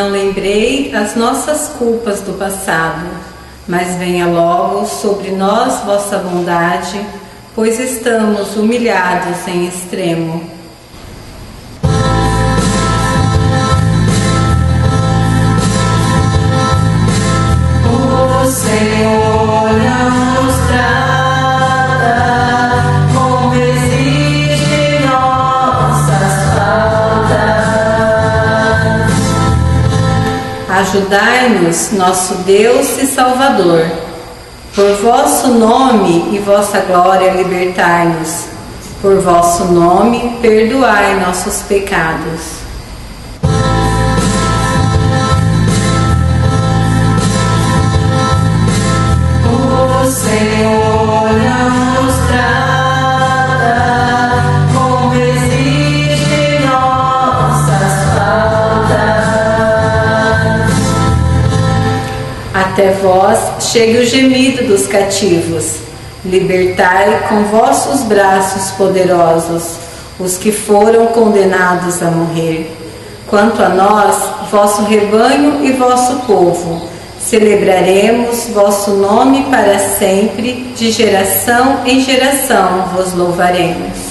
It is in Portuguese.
Não lembrei as nossas culpas do passado, mas venha logo sobre nós vossa bondade, pois estamos humilhados em extremo. O Senhor não nos trata como exige nossas faltas. Ajudai-nos, nosso Deus e Salvador. Por vosso nome e vossa glória libertai-nos. Por vosso nome perdoai nossos pecados. O Senhor não nos trata como exige nossas faltas. Até vós chegue o gemido dos cativos. Libertai com vossos braços poderosos os que foram condenados a morrer. Quanto a nós, vosso rebanho e vosso povo, celebraremos vosso nome para sempre, de geração em geração vos louvaremos.